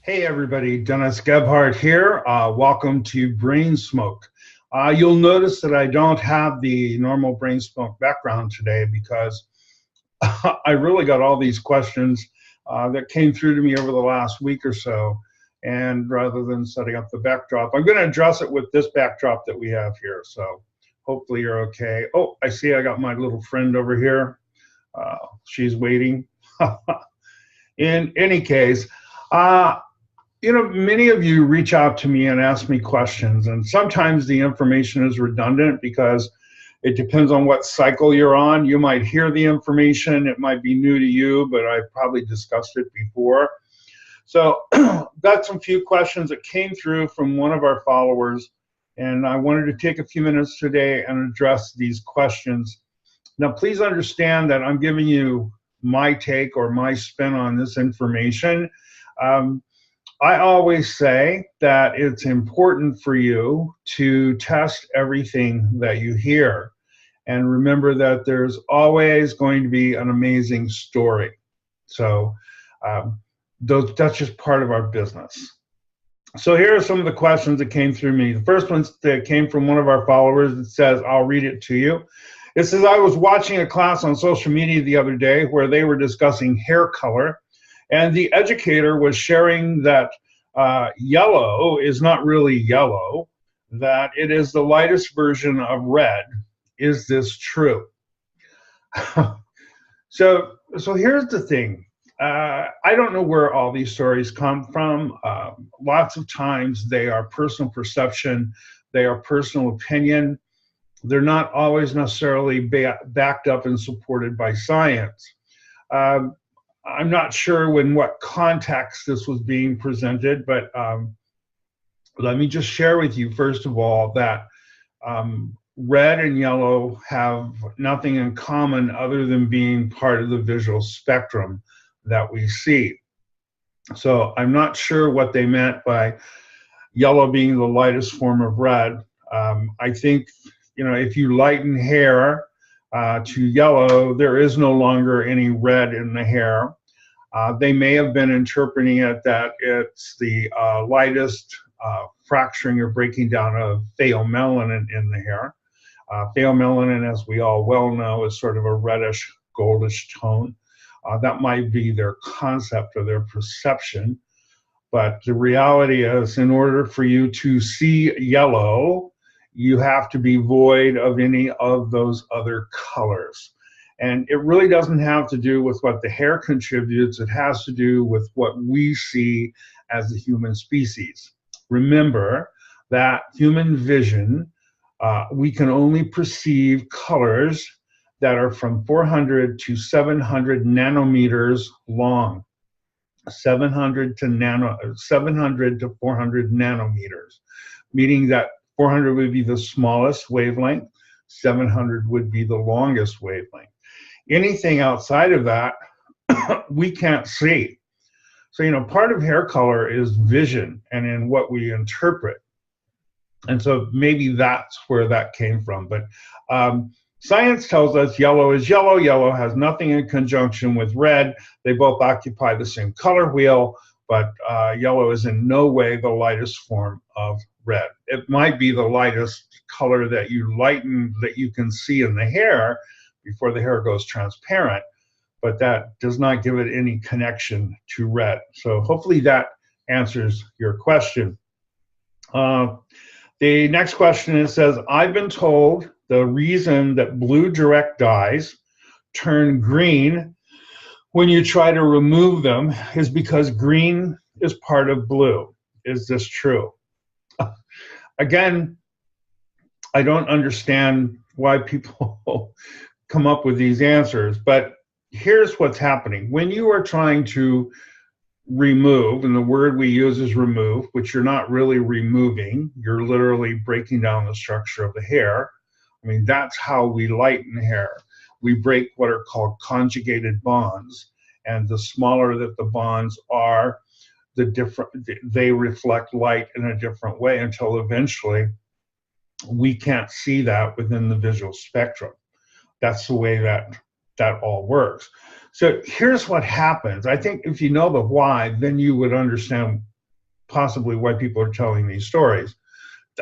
Hey everybody, Dennis Gebhardt here. Welcome to Brain Smoke. You'll notice that I don't have the normal Brain Smoke background today because I really got all these questions that came through to me over the last week or so. And rather than setting up the backdrop, I'm going to address it with this backdrop that we have here. So hopefully you're okay. Oh, I see I got my little friend over here. She's waiting. In any case, many of you reach out to me and ask me questions, and sometimes the information is redundant because it depends on what cycle you're on. You might hear the information, it might be new to you, but I've probably discussed it before. So got some few questions that came through from one of our followers, and I wanted to take a few minutes today and address these questions. Now, please understand that I'm giving you my take or my spin on this information. I always say that it's important for you to test everything that you hear. And remember that there's always going to be an amazing story. So that's just part of our business. So here are some of the questions that came through me. The first one that came from one of our followers that says, I'll read it to you. It says, I was watching a class on social media the other day where they were discussing hair color. And the educator was sharing that yellow is not really yellow, that it is the lightest version of red. Is this true? So here's the thing. I don't know where all these stories come from. Lots of times they are personal perception. They are personal opinion. They're not always necessarily backed up and supported by science. I'm not sure in what context this was being presented, but let me just share with you, first of all, that red and yellow have nothing in common other than being part of the visual spectrum that we see. So I'm not sure what they meant by yellow being the lightest form of red. I think, if you lighten hair, to yellow, there is no longer any red in the hair. They may have been interpreting it that it's the lightest fracturing or breaking down of pheomelanin in the hair. Pheomelanin, as we all well know, is sort of a reddish, goldish tone. That might be their concept or their perception. But the reality is, in order for you to see yellow, you have to be void of any of those other colors. And it really doesn't have to do with what the hair contributes. It has to do with what we see as the human species. Remember that human vision, we can only perceive colors that are from 400 to 700 nanometers long. 700 to 400 nanometers, meaning that 400 would be the smallest wavelength, 700 would be the longest wavelength. Anything outside of that, we can't see. So, part of hair color is vision and in what we interpret. And so maybe that's where that came from. But science tells us yellow is yellow. Yellow has nothing in conjunction with red. They both occupy the same color wheel, but yellow is in no way the lightest form of red. It might be the lightest color that you lighten, that you can see in the hair before the hair goes transparent, but that does not give it any connection to red. So hopefully that answers your question. The next question says, I've been told the reason that blue direct dyes turn green when you try to remove them is because green is part of blue. Is this true? Again, I don't understand why people come up with these answers, but here's what's happening. When you are trying to remove, and the word we use is remove, which you're not really removing, you're literally breaking down the structure of the hair. I mean, that's how we lighten hair. We break what are called conjugated bonds, and the smaller that the bonds are, they reflect light in a different way until eventually we can't see that within the visual spectrum. That's the way that all works. So here's what happens. I think if you know the why, then you would understand possibly why people are telling these stories.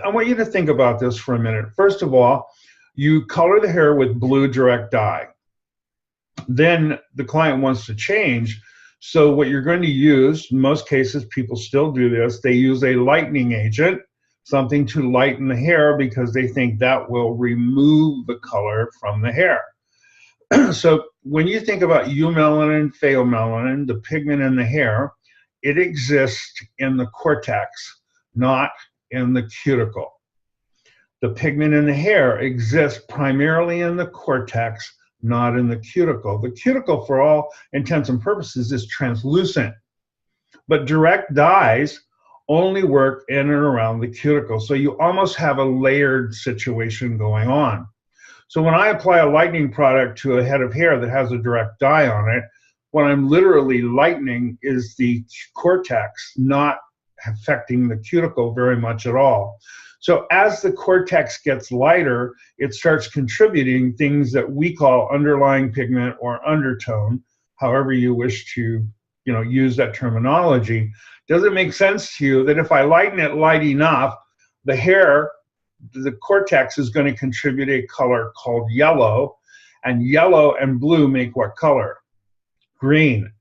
I want you to think about this for a minute. First of all, you color the hair with blue direct dye. Then the client wants to change. So what you're going to use, in most cases, people still do this, they use a lightening agent, something to lighten the hair because they think that will remove the color from the hair. So when you think about eumelanin, pheomelanin, the pigment in the hair, it exists in the cortex, not in the cuticle. The pigment in the hair exists primarily in the cortex, not in the cuticle. The cuticle, for all intents and purposes, is translucent, but direct dyes only work in and around the cuticle. So you almost have a layered situation going on. So when I apply a lightening product to a head of hair that has a direct dye on it, what I'm literally lightening is the cortex, not affecting the cuticle very much at all. So as the cortex gets lighter, it starts contributing things that we call underlying pigment or undertone, however you wish to, use that terminology. Does it make sense to you that if I lighten it light enough, the hair, the cortex is going to contribute a color called yellow, and yellow and blue make what color? Green.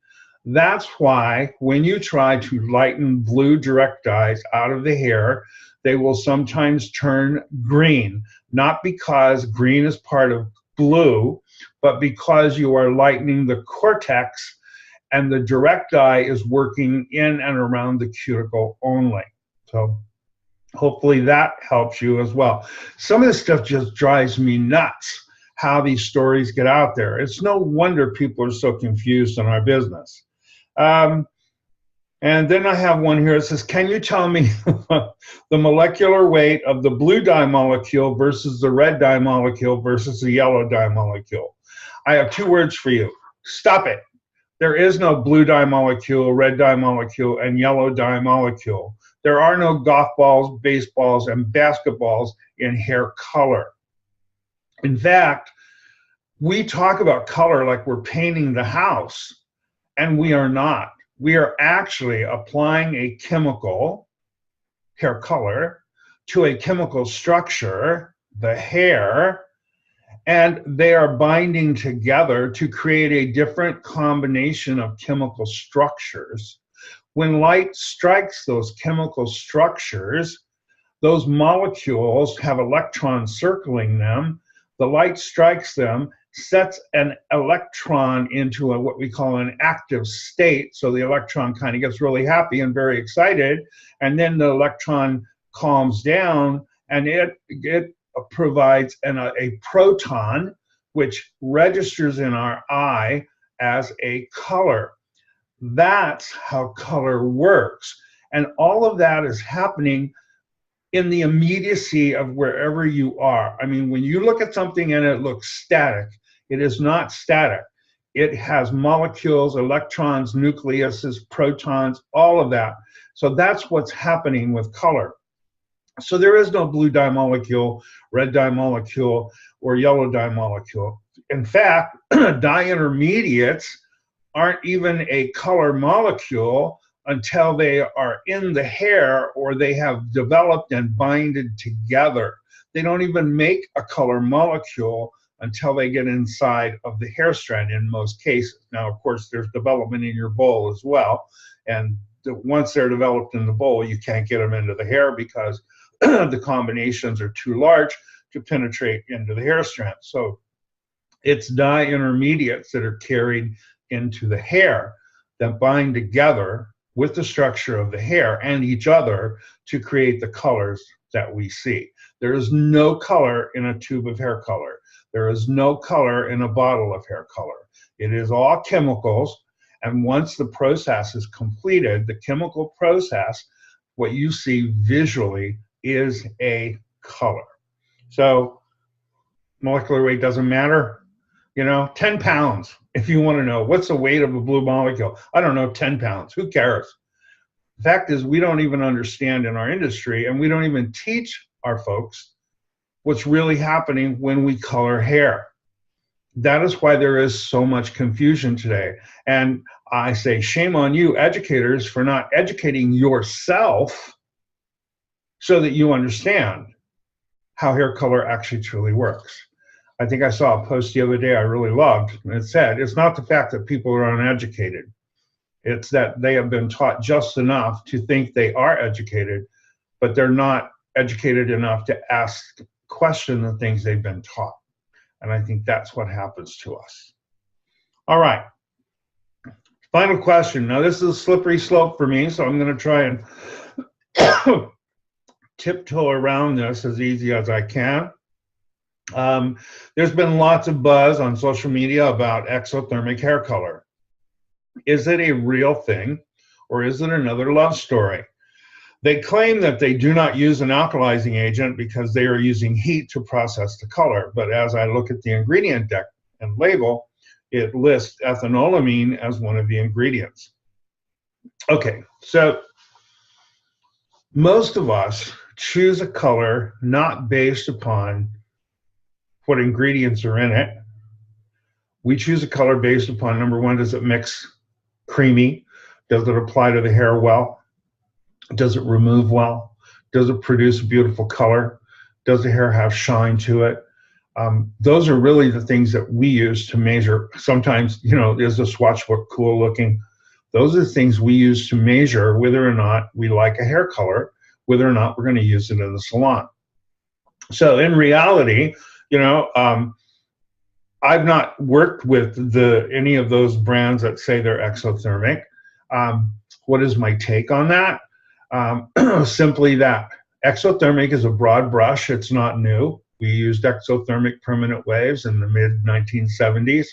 That's why when you try to lighten blue direct dyes out of the hair, they will sometimes turn green, not because green is part of blue, but because you are lightening the cortex and the direct dye is working in and around the cuticle only. So hopefully that helps you as well. Some of this stuff just drives me nuts, how these stories get out there. It's no wonder people are so confused in our business. And then I have one here that says, can you tell me the molecular weight of the blue dye molecule versus the red dye molecule versus the yellow dye molecule? I have two words for you. Stop it. There is no blue dye molecule, red dye molecule, and yellow dye molecule. There are no golf balls, baseballs, and basketballs in hair color. In fact, we talk about color like we're painting the house, and we are not. We are actually applying a chemical, hair color, to a chemical structure, the hair, and they are binding together to create a different combination of chemical structures. When light strikes those chemical structures, those molecules have electrons circling them. The light strikes them, sets an electron into what we call an active state. So the electron kind of gets really happy and very excited. And then the electron calms down and it provides a proton, which registers in our eye as a color. That's how color works. And all of that is happening in the immediacy of wherever you are. I mean, when you look at something and it looks static, it is not static. It has molecules, electrons, nucleuses, protons, all of that. So that's what's happening with color. So there is no blue dye molecule, red dye molecule, or yellow dye molecule. In fact, dye intermediates aren't even a color molecule until they are in the hair or they have developed and binded together. They don't even make a color molecule until they get inside of the hair strand in most cases. Now, of course, there's development in your bowl as well. And once they're developed in the bowl, you can't get them into the hair because the combinations are too large to penetrate into the hair strand. So it's dye intermediates that are carried into the hair that bind together with the structure of the hair and each other to create the colors that we see. There is no color in a tube of hair color. There is no color in a bottle of hair color. It is all chemicals, and once the process is completed, the chemical process, what you see visually is a color. So molecular weight doesn't matter. 10 pounds, if you want to know what's the weight of a blue molecule. I don't know, 10 pounds. Who cares? The fact is, we don't even understand in our industry, and we don't even teach our folks what's really happening when we color hair. That is why there is so much confusion today. And I say, shame on you, educators, for not educating yourself so that you understand how hair color actually truly works. I think I saw a post the other day I really loved, and it said, it's not the fact that people are uneducated. It's that they have been taught just enough to think they are educated, but they're not educated enough to question the things they've been taught. And I think that's what happens to us. All right. Final question. Now, this is a slippery slope for me, so I'm going to try and tiptoe around this as easy as I can. There's been lots of buzz on social media about exothermic hair color. Is it a real thing, or is it another love story? They claim that they do not use an alkalizing agent because they are using heat to process the color. But as I look at the ingredient deck and label, it lists ethanolamine as one of the ingredients. Okay, so most of us choose a color not based upon what ingredients are in it. We choose a color based upon, number one, does it mix creamy? Does it apply to the hair well? Does it remove well? Does it produce a beautiful color? Does the hair have shine to it? Those are really the things that we use to measure. Sometimes, is the swatch look cool looking? Those are the things we use to measure whether or not we like a hair color, whether or not we're going to use it in the salon. So in reality, I've not worked with any of those brands that say they're exothermic. What is my take on that? Simply that exothermic is a broad brush. It's not new. We used exothermic permanent waves in the mid-1970s,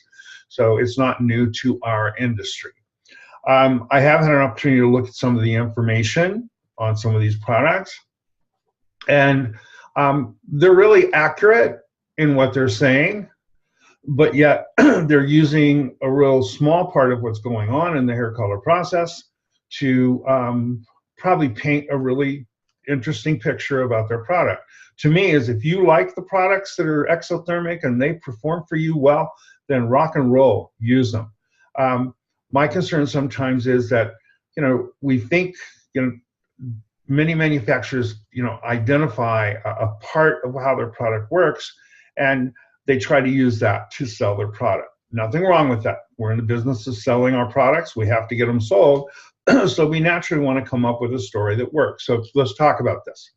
so it's not new to our industry. I have had an opportunity to look at some of the information on some of these products, and they're really accurate in what they're saying, but yet they're using a real small part of what's going on in the hair color process to probably paint a really interesting picture about their product. To me, is if you like the products that are exothermic and they perform for you well, then rock and roll, use them. My concern sometimes is that, we think, many manufacturers, identify a part of how their product works, and they try to use that to sell their product. Nothing wrong with that. We're in the business of selling our products. We have to get them sold. So we naturally want to come up with a story that works. So let's talk about this.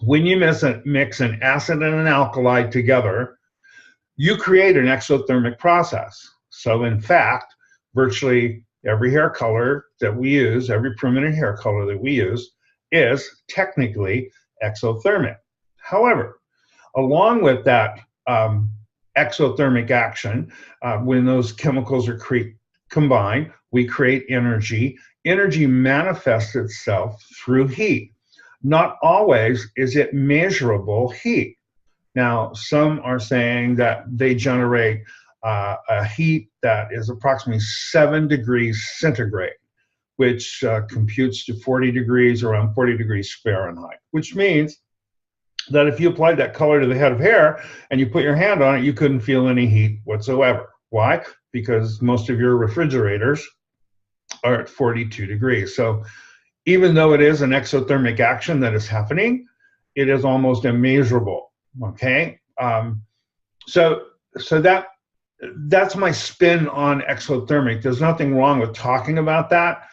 When you mix an acid and an alkali together, you create an exothermic process. So in fact, virtually every hair color that we use, every permanent hair color that we use, is technically exothermic. However, along with that exothermic action, when those chemicals are combined, we create energy. Energy manifests itself through heat. Not always is it measurable heat. Now, some are saying that they generate a heat that is approximately 7 degrees centigrade, which computes to 40 degrees, around 40 degrees Fahrenheit, which means that if you applied that color to the head of hair and you put your hand on it, you couldn't feel any heat whatsoever. Why? Because most of your refrigerators are at 42 degrees. So even though it is an exothermic action that is happening, it is almost immeasurable, okay? So that's my spin on exothermic. There's nothing wrong with talking about that.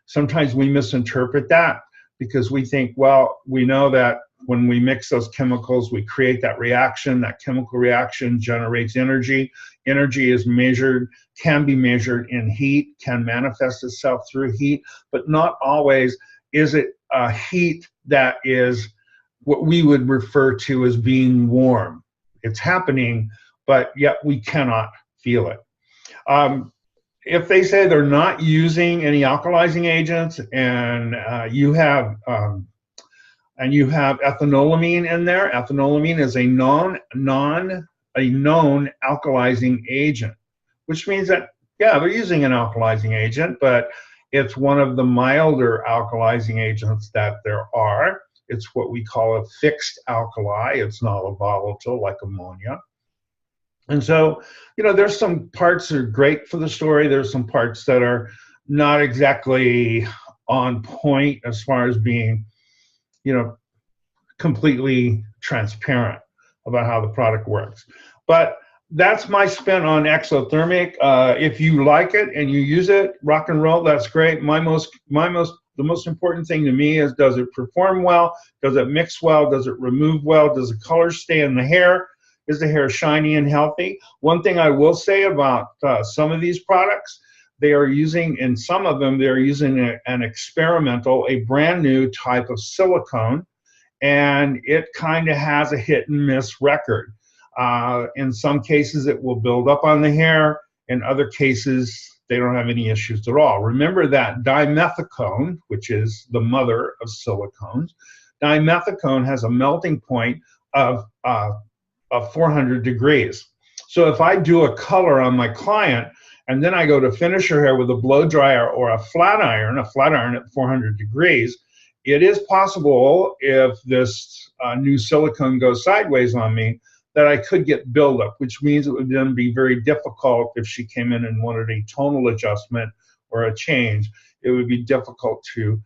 Sometimes we misinterpret that because we think, well, we know that when we mix those chemicals, we create that reaction. That chemical reaction generates energy. Energy is measured, can be measured in heat, can manifest itself through heat, but not always is it a heat that is what we would refer to as being warm. It's happening, but yet we cannot feel it. If they say they're not using any alkalizing agents and you have ethanolamine in there, ethanolamine is a known alkalizing agent, which means that, yeah, they're using an alkalizing agent, but it's one of the milder alkalizing agents that there are. It's what we call a fixed alkali. It's not a volatile like ammonia. And so, there's some parts that are great for the story. There's some parts that are not exactly on point as far as being, you know, completely transparent about how the product works. But that's my spin on exothermic. If you like it and you use it, rock and roll, that's great. The most important thing to me is, does it perform well? Does it mix well? Does it remove well? Does the color stay in the hair? Is the hair shiny and healthy? One thing I will say about some of these products, in some of them, they're using an experimental, a brand new type of silicone, and it kind of has a hit and miss record. In some cases, it will build up on the hair. In other cases, they don't have any issues at all. Remember that dimethicone, which is the mother of silicones, dimethicone has a melting point of 400 degrees. So if I do a color on my client, and then I go to finish her hair with a blow dryer or a flat iron at 400 degrees, it is possible, if this new silicone goes sideways on me, that I could get buildup, which means it would then be very difficult if she came in and wanted a tonal adjustment or a change. It would be difficult to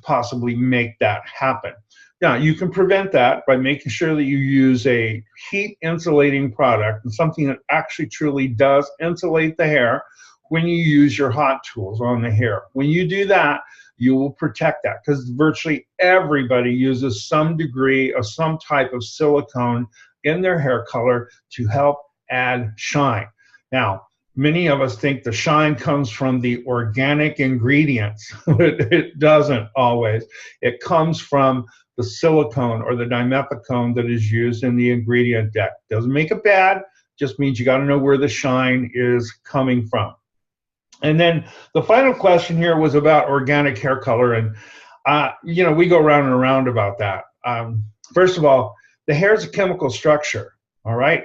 possibly make that happen. Now, you can prevent that by making sure that you use a heat insulating product, and something that actually truly does insulate the hair when you use your hot tools on the hair. When you do that, you will protect that, because virtually everybody uses some degree of some type of silicone in their hair color to help add shine. Now, many of us think the shine comes from the organic ingredients. It doesn't always. It comes from the silicone or the dimethicone that is used in the ingredient deck. Doesn't make it bad, just means you got to know where the shine is coming from. And then the final question here was about organic hair color, and we go round and around about that. First of all, the hair is a chemical structure, all right?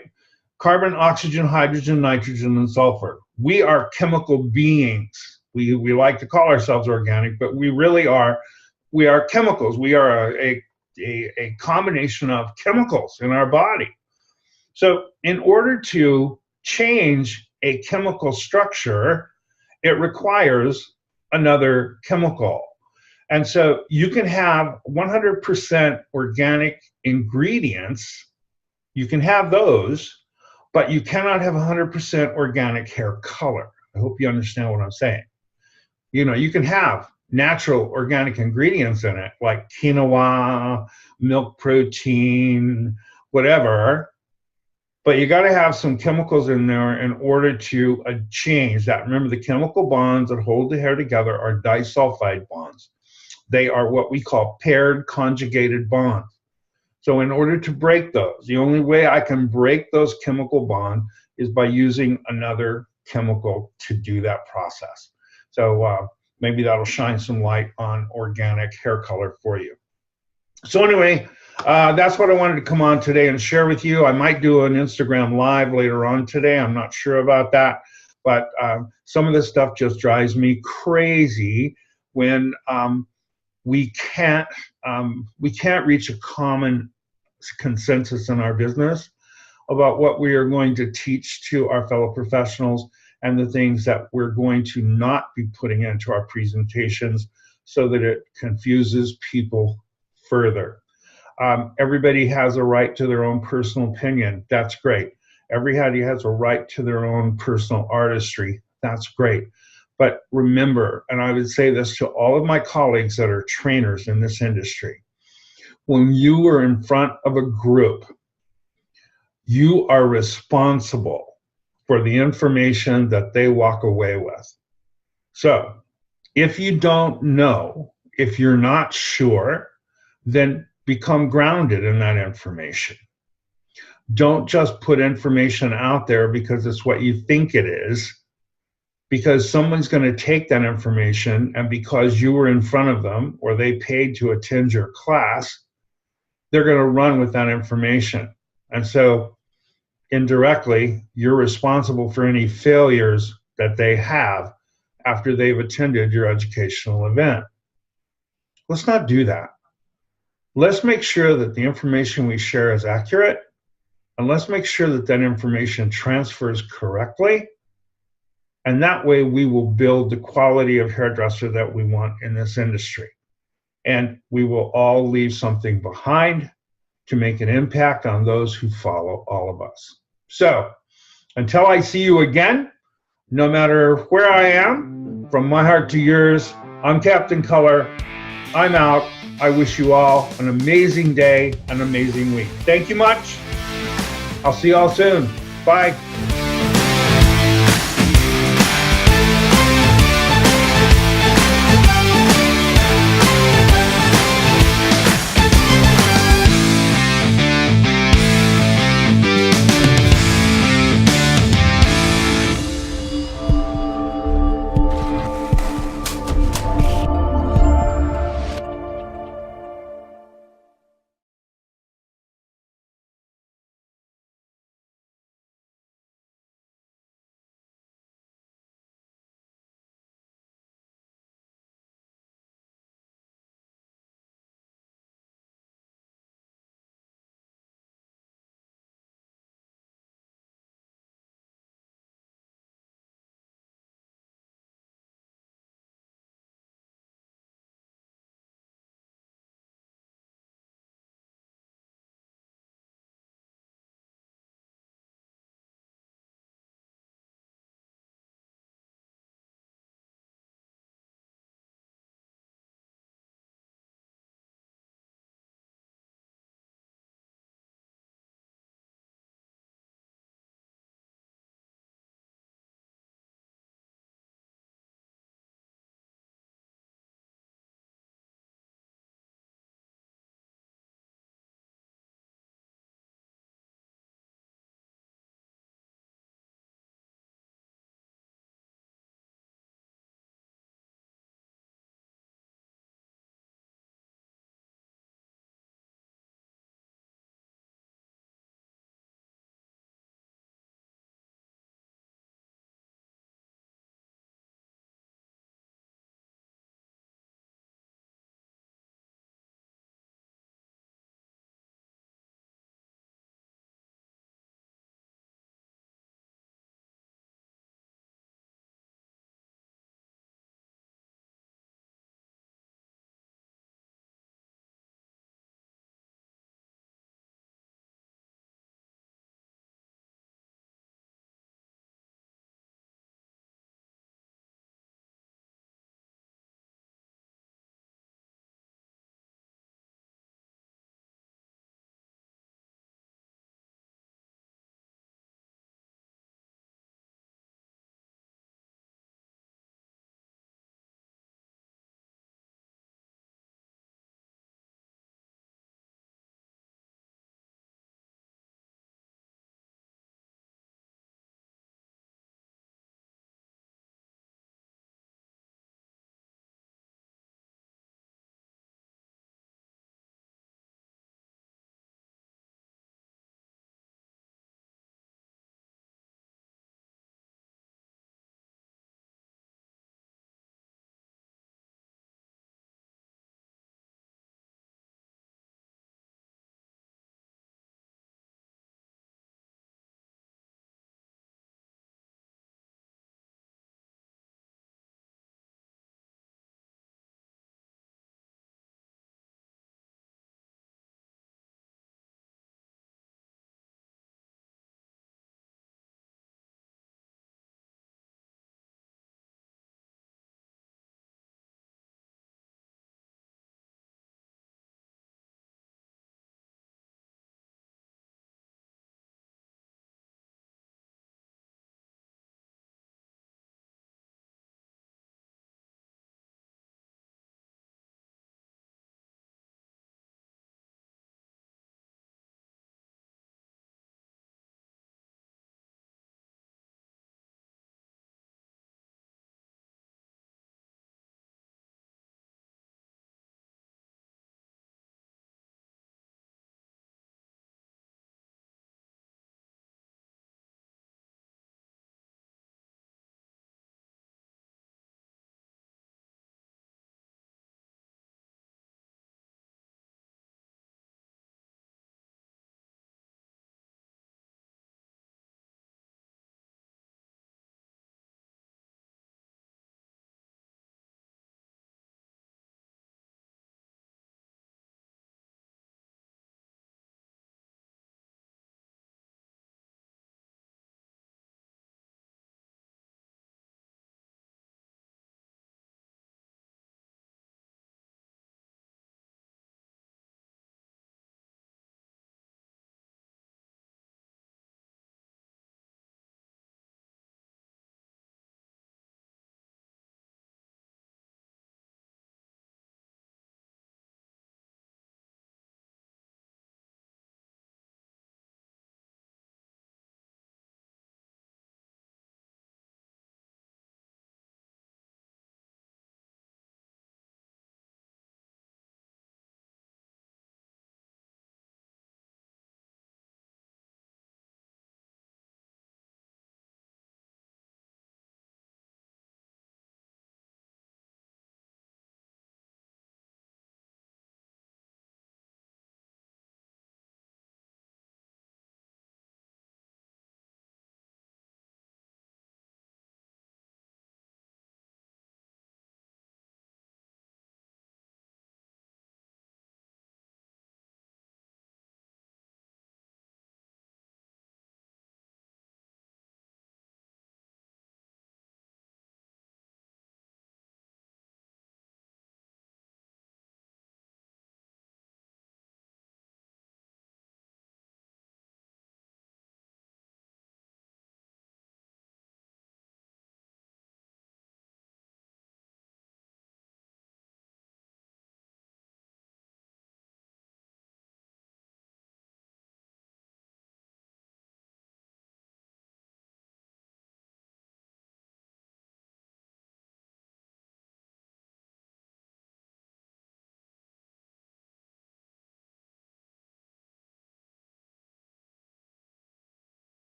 Carbon, oxygen, hydrogen, nitrogen, and sulfur. We are chemical beings. We like to call ourselves organic, but we really are. We are chemicals. We are a combination of chemicals in our body. So in order to change a chemical structure, it requires another chemical. And so you can have 100% organic ingredients, you can have those, but you cannot have 100% organic hair color. I hope you understand what I'm saying. You can have natural organic ingredients in it, like quinoa, milk protein, whatever, but you got to have some chemicals in there in order to change that. Remember, the chemical bonds that hold the hair together are disulfide bonds. They are what we call paired conjugated bonds. So in order to break those, the only way I can break those chemical bonds is by using another chemical to do that process. So maybe that'll shine some light on organic hair color for you. So anyway, that's what I wanted to come on today and share with you. I might do an Instagram live later on today. I'm not sure about that, but some of this stuff just drives me crazy when we can't reach a common consensus in our business about what we are going to teach to our fellow professionals and the things that we're going to not be putting into our presentations, so that it confuses people further. Everybody has a right to their own personal opinion. That's great. Everybody has a right to their own personal artistry. That's great. But remember, and I would say this to all of my colleagues that are trainers in this industry, when you are in front of a group, you are responsible for the information that they walk away with. So if you don't know, if you're not sure, then become grounded in that information. Don't just put information out there because it's what you think it is, because someone's going to take that information, and because you were in front of them or they paid to attend your class, they're going to run with that information. And so indirectly, you're responsible for any failures that they have after they've attended your educational event. Let's not do that. Let's make sure that the information we share is accurate, And let's make sure that that information transfers correctly. And that way we will build the quality of hairdresser that we want in this industry. And we will all leave something behind to make an impact on those who follow all of us. So until I see you again, no matter where I am, from my heart to yours, I'm Captain Color. I'm out. I wish you all an amazing day, an amazing week. Thank you much. I'll see you all soon. Bye.